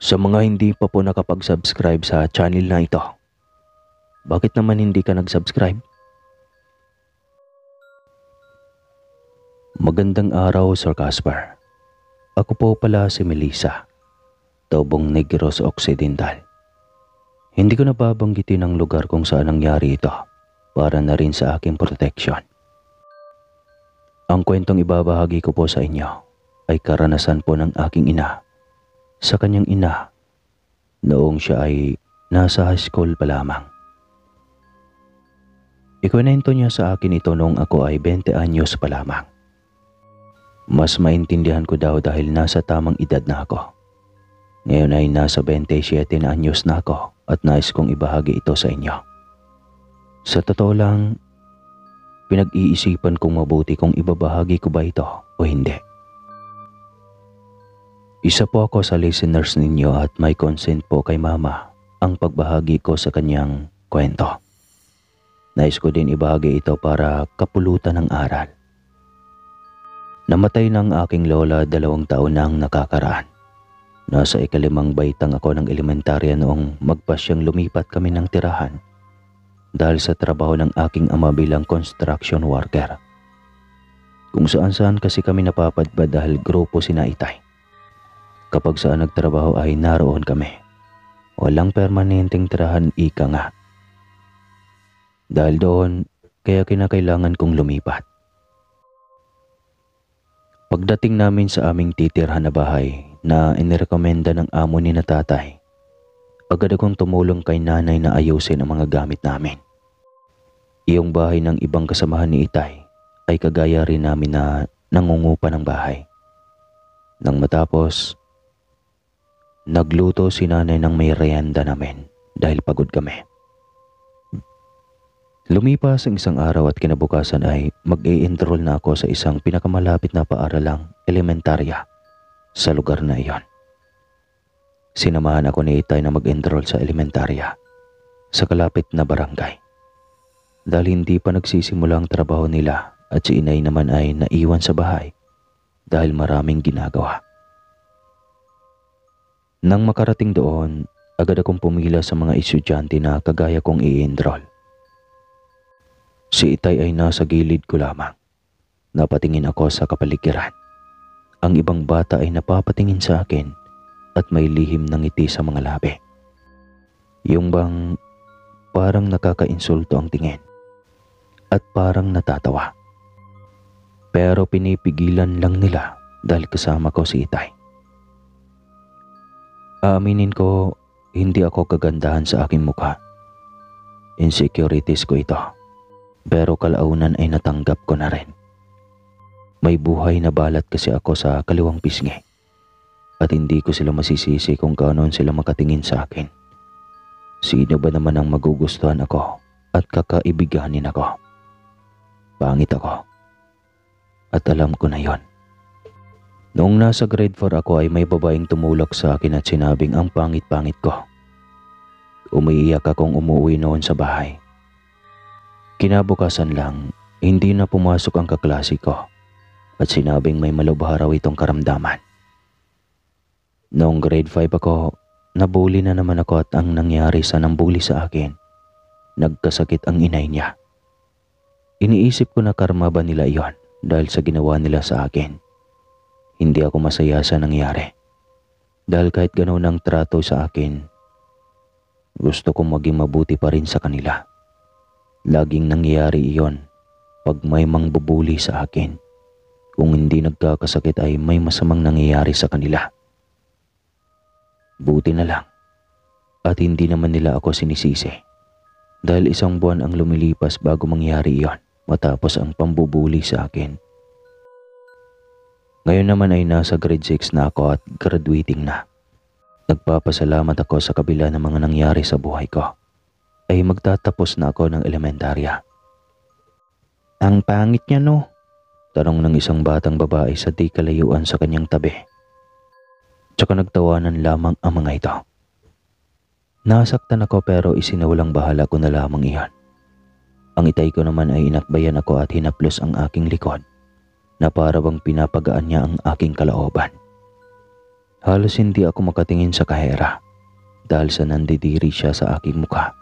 Sa mga hindi pa po nakapag-subscribe sa channel na ito, bakit naman hindi ka nag-subscribe? Magandang araw, Sir Casper. Ako po pala si Melissa, Taubong Negros Occidental. Hindi ko nababanggitin ang lugar kung saan nangyari ito para na rin sa aking protection. Ang kwentong ibabahagi ko po sa inyo ay karanasan po ng aking ina sa kanyang ina noong siya ay nasa high school pa lamang. Ikwento niya sa akin ito noong ako ay 20 anyos pa lamang. Mas maintindihan ko daw dahil nasa tamang edad na ako. Ngayon ay nasa 27 na anyos na ako at nais kong ibahagi ito sa inyo. Sa totoo lang, pinag-iisipan kong mabuti kung ibabahagi ko ba ito o hindi. Isa po ako sa listeners ninyo at may consent po kay mama ang pagbahagi ko sa kanyang kwento. Nais ko din ibahagi ito para kapulutan ng aral. Namatay ng aking lola 2 taon nang nakakaraan. Nasa ikalimang baitang ako ng elementarya noong magpasyang lumipat kami ng tirahan dahil sa trabaho ng aking ama bilang construction worker. Kung saan-saan kasi kami napapadpad dahil grupo sina Itay. Kapag saan nagtrabaho ay naroon kami. Walang permanenteng tirahan, ika nga. Dahil doon, kaya kinakailangan kong lumipat. Pagdating namin sa aming titirhan na bahay na inirekomenda ng amo ni na tatay, agad akong tumulong kay nanay na ayusin ang mga gamit namin. Iyong bahay ng ibang kasamahan ni Itay ay kagaya rin namin na nangungupa ng bahay. Nang matapos, nagluto si nanay ng merienda namin dahil pagod kami. Lumipas ang isang araw at kinabukasan ay mag-i-enroll na ako sa isang pinakamalapit na paaralang elementarya sa lugar na iyon. Sinamahan ako ni Itay na mag-enroll sa elementarya sa kalapit na barangay. Dahil hindi pa nagsisimula ang trabaho nila at si inay naman ay naiwan sa bahay dahil maraming ginagawa. Nang makarating doon, agad akong pumila sa mga estudyante na kagaya kong i-enroll. Si Itay ay nasa gilid ko lamang. Napatingin ako sa kapaligiran. Ang ibang bata ay napapatingin sa akin at may lihim ng ngiti sa mga labi. Yung bang parang nakaka-insulto ang tingin at parang natatawa. Pero pinipigilan lang nila dahil kasama ko si Itay. Aaminin ko, hindi ako kagandahan sa aking mukha. Insecurities ko ito. Pero kalaunan ay natanggap ko na rin. May buhay na balat kasi ako sa kaliwang pisngi. At hindi ko sila masisisi kung ganoon sila makatingin sa akin. Sino ba naman ang magugustuhan ako at kakaibiganin ako? Pangit ako. At alam ko na yon. Noong nasa grade 4 ako ay may babaeng tumulak sa akin at sinabing ang pangit-pangit ko. Umiiyak akong umuwi noon sa bahay. Kinabukasan lang, hindi na pumasok ang kaklase ko at sinabing may malubha raw itong karamdaman. Noong grade 5 ako, nabuli na naman ako at ang nangyari sa nambuli sa akin, nagkasakit ang inay niya. Iniisip ko na karma ba nila iyon dahil sa ginawa nila sa akin. Hindi ako masaya sa nangyari. Dahil kahit ganoon ang trato sa akin, gusto kong maging mabuti pa rin sa kanila. Laging nangyayari iyon pag may mangbubuli sa akin. Kung hindi nagkakasakit ay may masamang nangyayari sa kanila. Buti na lang at hindi naman nila ako sinisisi. Dahil 1 buwan ang lumilipas bago mangyari iyon matapos ang pambubuli sa akin. Ngayon naman ay nasa grade 6 na ako at graduating na. Nagpapasalamat ako sa kabila ng mga nangyari sa buhay ko. Ay magtatapos na ako ng elementarya. Ang pangit niya no? Tanong ng isang batang babae sa di kalayuan sa kanyang tabi. Tsaka nagtawanan lamang ang mga ito. Nasaktan ako pero isinawalang bahala ko na lamang iyon. Ang Itay ko naman ay inakbayan ako at hinaplos ang aking likod na para bang pinapagaan niya ang aking kalooban. Halos hindi ako makatingin sa kahera dahil sa nandidiri siya sa aking mukha.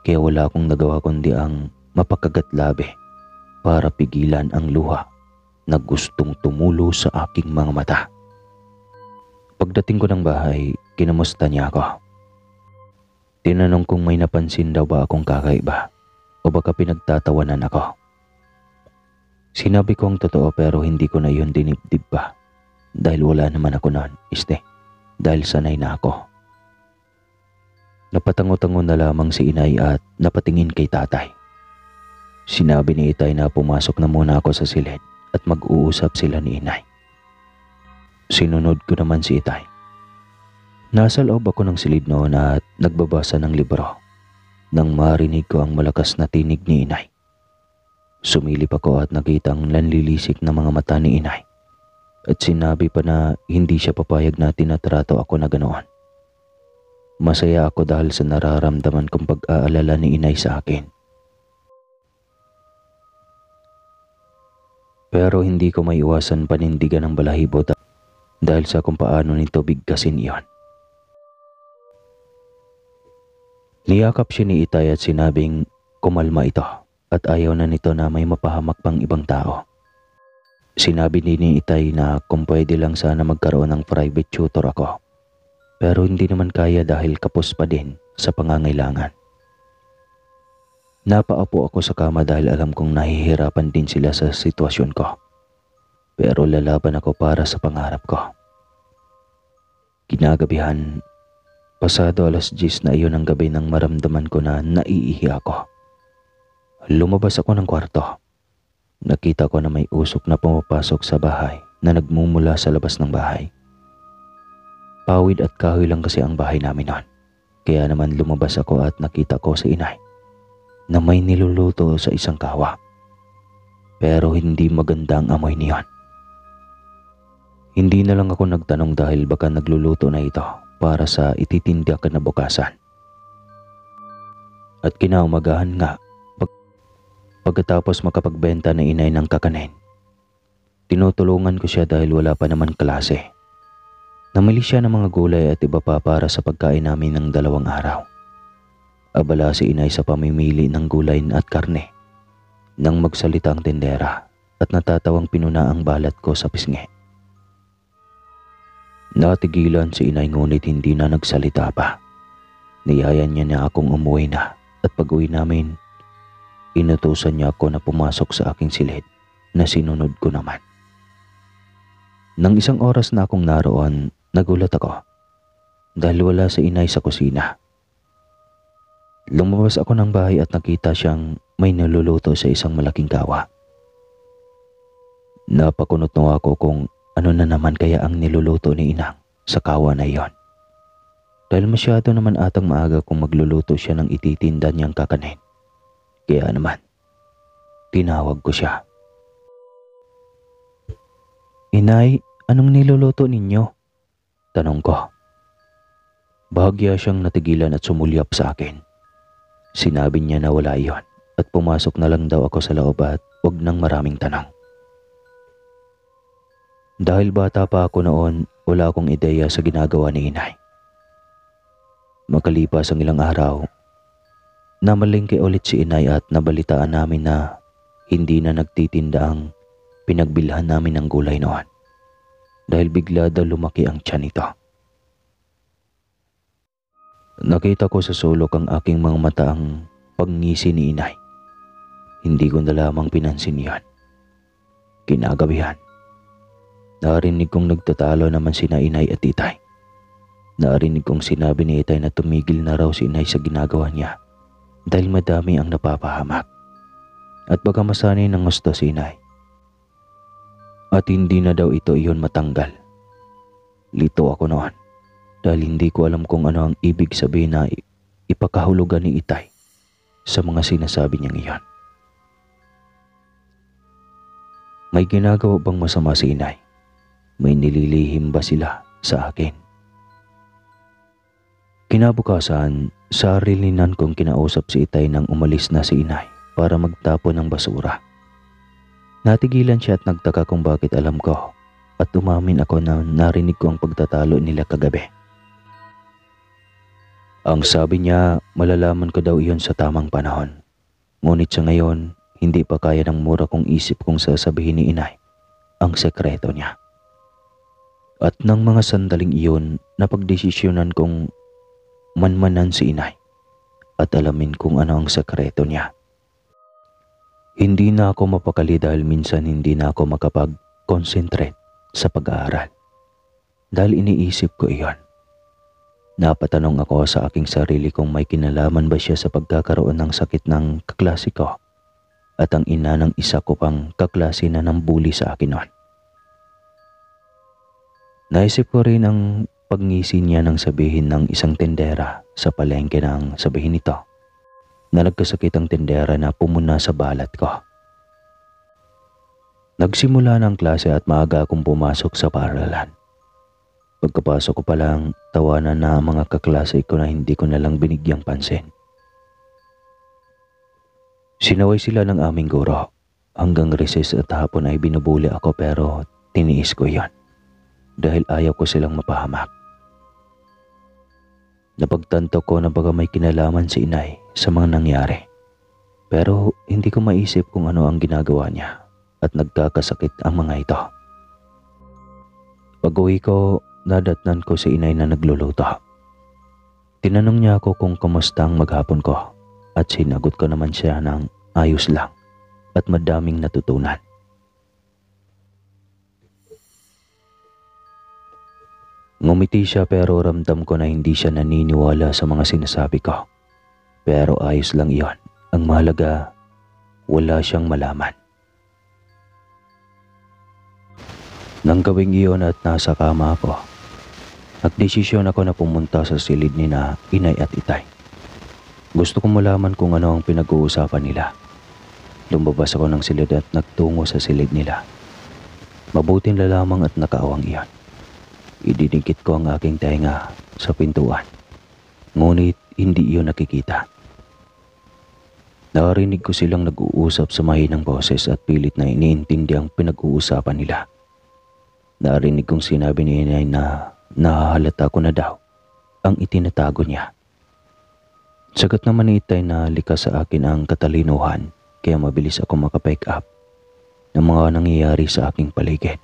Kaya wala akong nagawa kundi ang mapakagatlabi para pigilan ang luha na gustong tumulo sa aking mga mata. Pagdating ko ng bahay, kinamusta niya ako. Tinanong kung may napansin daw ba akong kakaiba o baka pinagtatawanan ako. Sinabi ko ang totoo pero hindi ko na yun dinibdib pa dahil wala naman ako noon, dahil sanay na ako. Napatango-tango na lamang si inay at napatingin kay tatay. Sinabi ni itay na pumasok na muna ako sa silid at mag-uusap sila ni inay. Sinunod ko naman si itay. Nasa loob ako ng silid noon at nagbabasa ng libro nang marinig ko ang malakas na tinig ni inay. Sumilip ako at nakitang lanlilisik na mga mata ni inay at sinabi pa na hindi siya papayag na tinatrato ako na ganoon. Masaya ako dahil sa nararamdaman kong pag-aalala ni inay sa akin. Pero hindi ko maiwasan panindigan ng balahibo dahil sa kung paano nito bigkasin iyon. Niyakap siya ni itay at sinabing kumalma ito at ayaw na nito na may mapahamak pang ibang tao. Sinabi din ni itay na kung pwede lang sana magkaroon ng private tutor ako. Pero hindi naman kaya dahil kapos pa din sa pangangailangan. Napaupo ako sa kama dahil alam kong nahihirapan din sila sa sitwasyon ko. Pero lalaban ako para sa pangarap ko. Kinagabihan, pasado 10:00 na iyon ang gabi nang maramdaman ko na naiihi ako. Lumabas ako ng kwarto. Nakita ko na may usok na pumapasok sa bahay na nagmumula sa labas ng bahay. Pawid at kahoy lang kasi ang bahay namin noon. Kaya naman lumabas ako at nakita ko si inay na may niluluto sa isang kawa. Pero hindi maganda ang amoy niyon. Hindi na lang ako nagtanong dahil baka nagluluto na ito para sa ititinda kinabukasan. At kinaumagahan nga, pagkatapos makapagbenta na inay ng kakanin, tinutulungan ko siya dahil wala pa naman klase. Namili siya ng mga gulay at iba pa para sa pagkain namin ng 2 araw. Abala si inay sa pamimili ng gulay at karne nang magsalita ang tindera at natatawang pinuna ang balat ko sa pisngi. Natigilan si inay ngunit hindi na nagsalita pa. Niyayan niya na akong umuwi na at pag-uwi namin, inutusan niya ako na pumasok sa aking silid na sinunod ko naman. Nang 1 oras na akong naroon, nagulat ako dahil wala si inay sa kusina. Lumabas ako ng bahay at nakita siyang may niluluto sa isang malaking kawa. Napakunot na ako kung ano na naman kaya ang niluluto ni inang sa kawa na iyon. Dahil masyado naman atang maaga kung magluluto siya ng ititinda niyang kakanin. Kaya naman, tinawag ko siya. Inay, anong niluluto ninyo? Tanong ko. Bahagya siyang natigilan at sumulyap sa akin. Sinabi niya na wala iyon at pumasok na lang daw ako sa loob at wag nang maraming tanong. Dahil bata pa ako noon, wala akong ideya sa ginagawa ni inay. Makalipas ang ilang araw, namalengke ulit si inay at nabalitaan namin na hindi na nagtitinda ang pinagbilhan namin ng gulay noon. Dahil bigla daw lumaki ang tiyan nito. Nakita ko sa sulok ang aking mga mata ang pagngisi ni inay. Hindi ko na lamang pinansin yan. Kinagabihan, narinig kong nagtatalo naman sina inay at itay. Narinig kong sinabi ni itay na tumigil na raw si inay sa ginagawa niya dahil madami ang napapahamak. At baka masanay ng gusto si inay. At hindi na daw ito iyon matanggal. Lito ako noon. Dahil hindi ko alam kung ano ang ibig sabihin na ipakahulugan ni itay sa mga sinasabi niyang iyon. May ginagawa bang masama si inay? May nililihim ba sila sa akin? Kinabukasan, sarilinan kong kinausap si itay nang umalis na si inay para magtapon ng basura. Natigilan siya at nagtaka kung bakit alam ko at umamin ako na narinig ko ang pagtatalo nila kagabi. Ang sabi niya, malalaman ko daw iyon sa tamang panahon. Ngunit sa ngayon, hindi pa kaya ng mura kong isip kung sasabihin ni inay ang sekreto niya. At nang mga sandaling iyon, napagdesisyonan kong manmanan si inay at alamin kung ano ang sekreto niya. Hindi na ako mapakali dahil minsan hindi na ako makapag-concentrate sa pag-aaral. Dahil iniisip ko iyon. Napatanong ako sa aking sarili kung may kinalaman ba siya sa pagkakaroon ng sakit ng kaklase ko at ang ina ng isa ko pang kaklase na nang bully sa akin noon. Naisip ko rin ang pagngisi niya nang sabihin ng isang tendera sa palengke nang sabihin nito na nagkasakit ang tendera na pumuna sa balat ko. Nagsimula ng klase at maaga akong pumasok sa paaralan. Pagkapasok ko pa lang, tawanan na ang mga kaklase ko na hindi ko na lang binigyang pansin. Sinaway sila ng aming guro. Hanggang recess at hapon ay binubuli ako pero tiniis ko yon dahil ayaw ko silang mapahamak. Napagtanto ko na baka may kinalaman si inay sa mga nangyari. Pero hindi ko maisip kung ano ang ginagawa niya at nagkakasakit ang mga ito. Pag-uwi ko, nadatnan ko si inay na nagluluto. Tinanong niya ako kung kamusta ang maghapon ko at sinagot ko naman siya ng ayos lang at madaming natutunan. Ngumiti siya pero ramdam ko na hindi siya naniniwala sa mga sinasabi ko. Pero ayos lang iyon. Ang mahalaga, wala siyang malaman. Nang gawing iyon at nasa kama ako, nagdesisyon ako na pumunta sa silid ni na inay at itay. Gusto kong malaman kung ano ang pinag-uusapan nila. Lumabas ako ng silid at nagtungo sa silid nila. Mabuting lalamang at nakaawang iyon. Ididikit ko ang aking tenga sa pintuan. Ngunit hindi iyon nakikita. Narinig ko silang nag-uusap sa mahinang boses at pilit na iniintindi ang pinag-uusapan nila. Narinig kong sinabi ni inay na nahahalata ko na daw ang itinatago niya. Sagot naman ni itay na likas sa akin ang katalinuhan kaya mabilis ako makapick up ng mga nangyayari sa aking paligid.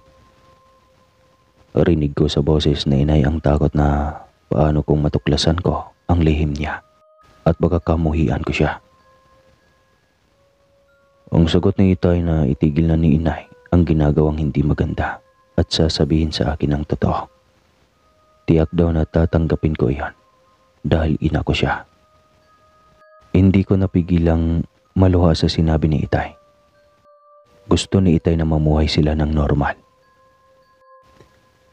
Rinig ko sa boses na inay ang takot na paano kung matuklasan ko ang lihim niya at baka kamuhian ko siya. Ang sagot ni itay na itigil na ni inay ang ginagawang hindi maganda at sasabihin sa akin ang totoo. Tiyak daw na tatanggapin ko iyon dahil ina ko siya. Hindi ko napigilang maluha sa sinabi ni itay. Gusto ni itay na mamuhay sila ng normal.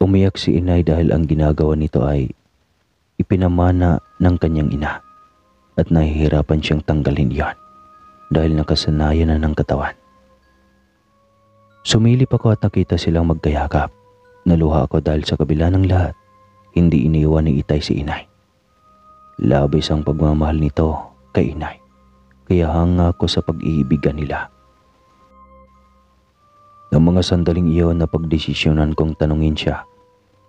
Umiyak si inay dahil ang ginagawa nito ay ipinamana ng kanyang ina at nahihirapan siyang tanggalin iyon dahil nakasanayan na ng katawan. Sumilip ako at nakita silang magkayakap. Naluha ako dahil sa kabila ng lahat, hindi iniwan ni itay si inay. Labis ang pagmamahal nito kay inay, kaya hanga ako sa pag-iibigan nila. Ng mga sandaling iyon na pagdesisyonan kong tanungin siya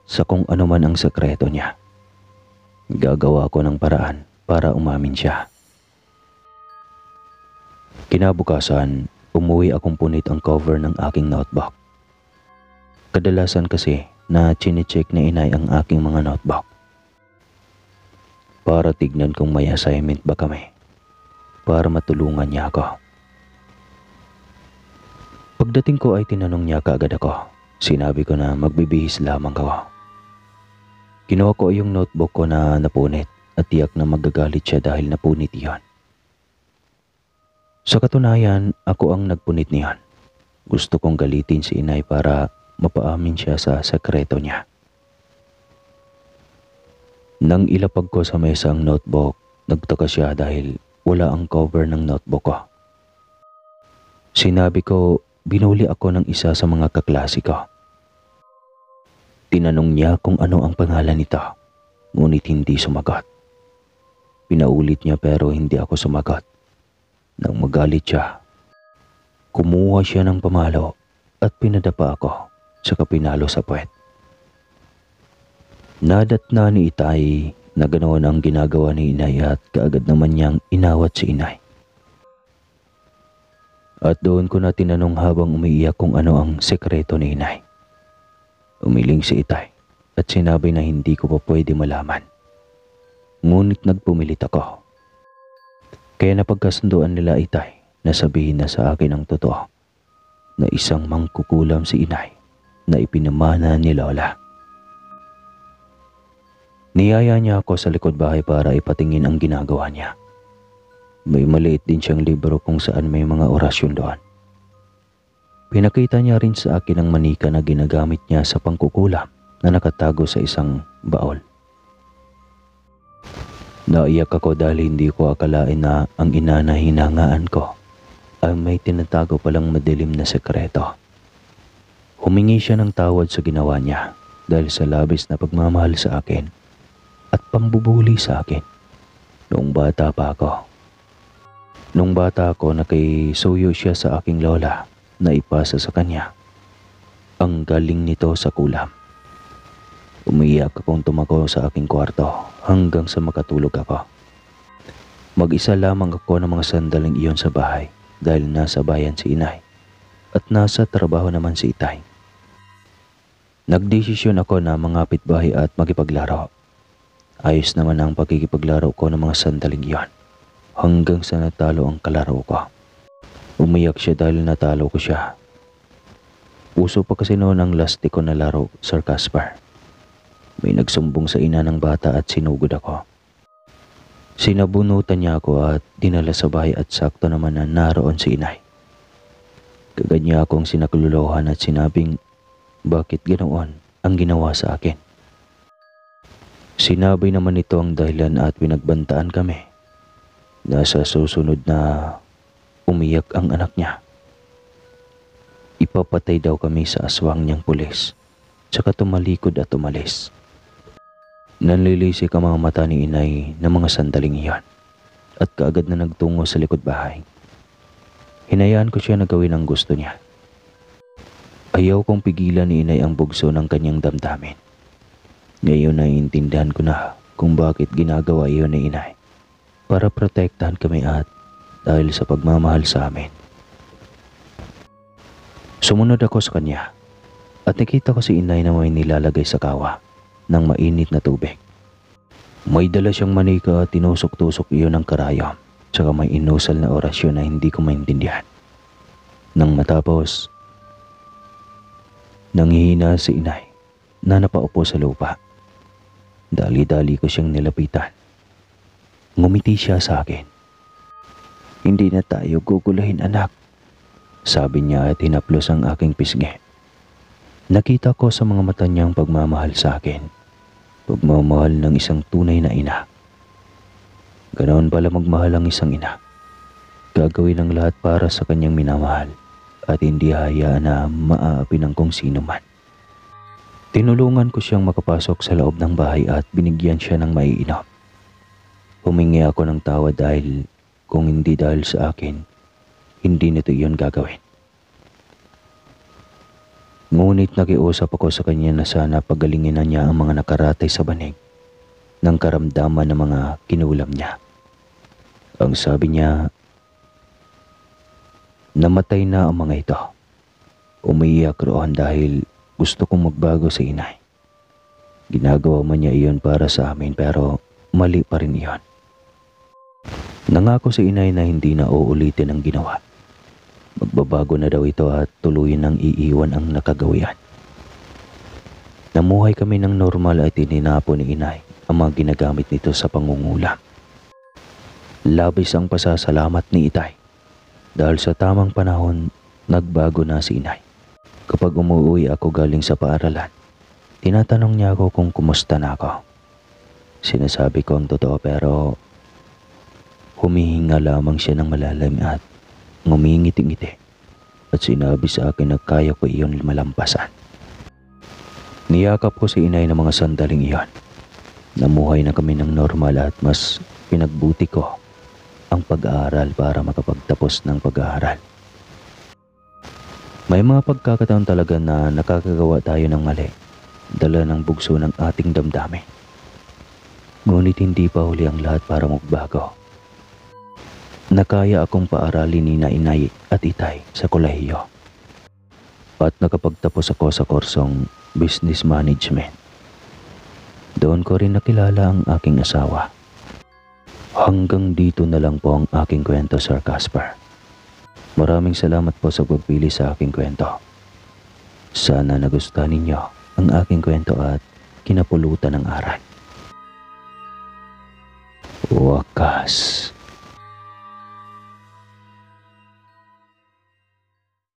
sa kung ano man ang sekreto niya. Gagawa ko ng paraan para umamin siya. Kinabukasan, umuwi akong punit ang cover ng aking notebook. Kadalasan kasi na chine-check na inay ang aking mga notebook para tignan kung may assignment ba kami para matulungan niya ako. Pagdating ko ay tinanong niya kaagad ako. Sinabi ko na magbibihis lamang ako. Kinuha ko yung notebook ko na napunit at tiyak na magagalit siya dahil napunit iyon. Sa katunayan, ako ang nagpunit niyan. Gusto kong galitin si inay para mapaamin siya sa sekreto niya. Nang ilapag ko sa mesa ang notebook, nagtaka siya dahil wala ang cover ng notebook ko. Sinabi ko, binuli ako ng isa sa mga kaklase ko. Tinanong niya kung ano ang pangalan nito, ngunit hindi sumagot. Pinaulit niya pero hindi ako sumagot. Nang magalit siya, kumuha siya ng pamalo at pinadapa ako tsaka pinalo sa puwet. Nadatna ni Itay na ganoon ang ginagawa ni inay at kaagad naman niyang inawat si inay. At doon ko na tinanong habang umiiyak kung ano ang sekreto ni inay. Umiling si Itay at sinabi na hindi ko pa pwede malaman. Ngunit nagpumilit ako. Kaya napagkasunduan nila Itay na sabihin na sa akin ang totoo na isang mangkukulam si inay na ipinamana ni Lola. Niyaya niya ako sa likod bahay para ipatingin ang ginagawa niya. May maliit din siyang libro kung saan may mga orasyon doon. Pinakita niya rin sa akin ang manika na ginagamit niya sa pangkukulam na nakatago sa isang baol. Naiyak ako dahil hindi ko akalain na ang ina na hinangaan ko ay may tinatago palang madilim na sekreto. Humingi siya ng tawad sa ginawa niya dahil sa labis na pagmamahal sa akin at pambubuli sa akin noong bata pa ako. Noong bata ako, nakisuyo siya sa aking lola na ipasa sa kanya ang galing nito sa kulam. Umiyak akong tumako sa aking kwarto hanggang sa makatulog ako. Mag-isa lamang ako ng mga sandaling iyon sa bahay dahil nasa bayan si inay at nasa trabaho naman si Itay. Nagdesisyon ako na mangapit bahay at makipaglaro. Ayos naman ang pagkikipaglaro ko ng mga sandaling iyon hanggang sa natalo ang kalaro ko. Umiyak siya dahil natalo ko siya. Uso pa kasi noon ang lastiko na laro, Sir Caspar. May nagsumbong sa ina ng bata at sinugod ako. Sinabunutan niya ako at dinala sa bahay at sakto naman na naroon si inay. Kagad niya akong sinakluluhan at sinabing bakit ganoon ang ginawa sa akin. Sinabi naman nito ang dahilan at pinagbantaan kami. Nasa susunod na umiyak ang anak niya. Ipapatay daw kami sa aswang niyang pulis, tsaka tumalikod at umalis. Nanlilisik ang mga mata ni inay ng mga sandaling iyon at kaagad na nagtungo sa likod bahay. Hinayaan ko siya na gawin ang gusto niya. Ayaw kong pigilan ni inay ang bugso ng kanyang damdamin. Ngayon naiintindihan ko na kung bakit ginagawa iyon ni inay para protektahan kami at dahil sa pagmamahal sa amin. Sumunod ako sa kanya at nakita ko si inay na may nilalagay sa kawa ng mainit na tubig. May dala siyang manika at tinusok-tusok iyon ng karayom tsaka may inusal na orasyon na hindi ko maintindihan. Nang matapos, nanghihina si inay na napaupo sa lupa. Dali-dali ko siyang nilapitan. Ngumiti siya sa akin. Hindi na tayo guguluhin anak, sabi niya at hinaplos ang aking pisngi. Nakita ko sa mga mata niyang pagmamahal sa akin. Pagmamahal ng isang tunay na ina. Ganoon pala magmahal ang isang ina. Gagawin ang lahat para sa kanyang minamahal at hindi hayaan na maaapi ng kung sino man. Tinulungan ko siyang makapasok sa loob ng bahay at binigyan siya ng maiinom. Humingi ako ng tawad dahil kung hindi dahil sa akin, hindi nito iyon gagawin. Ngunit nakiusap ako sa kanya na sana pagalingin na niya ang mga nakaratay sa banig ng karamdaman ng mga kinulam niya. Ang sabi niya, namatay na ang mga ito. Umiiyak roon dahil gusto kong magbago sa inay. Ginagawa man niya iyon para sa amin pero mali pa rin iyon. Nangako si inay na hindi na uulitin ang ginawa. Magbabago na daw ito at tuluyan ng iiwan ang nakagawian. Namuhay kami ng normal at ininapon ni inay ang mga ginagamit nito sa pangungulam. Labis ang pasasalamat ni Itay dahil sa tamang panahon nagbago na si inay. Kapag umuwi ako galing sa paaralan, tinatanong niya ako kung kumusta na ako. Sinasabi ko ang totoo pero humihinga lamang siya ng malalim at ngumingiti-ngiti at sinabi sa akin na kaya ko iyon malampasan. Niyakap ko si inay ng mga sandaling iyon. Namuhay na kami ng normal at mas pinagbuti ko ang pag-aaral para makapagtapos ng pag-aaral. May mga pagkakataon talaga na nakakagawa tayo ng mali, dala ng bugso ng ating damdamin. Ngunit hindi pa huli ang lahat para magbago. Nakaya akong paaralin ni na inay at itay sa kolehiyo. At nakapagtapos ako sa kursong Business Management. Doon ko rin nakilala ang aking asawa. Hanggang dito na lang po ang aking kwento, Sir Casper. Maraming salamat po sa pagpili sa aking kwento. Sana nagustuhan ninyo ang aking kwento at kinapulutan ng aral. Wakas.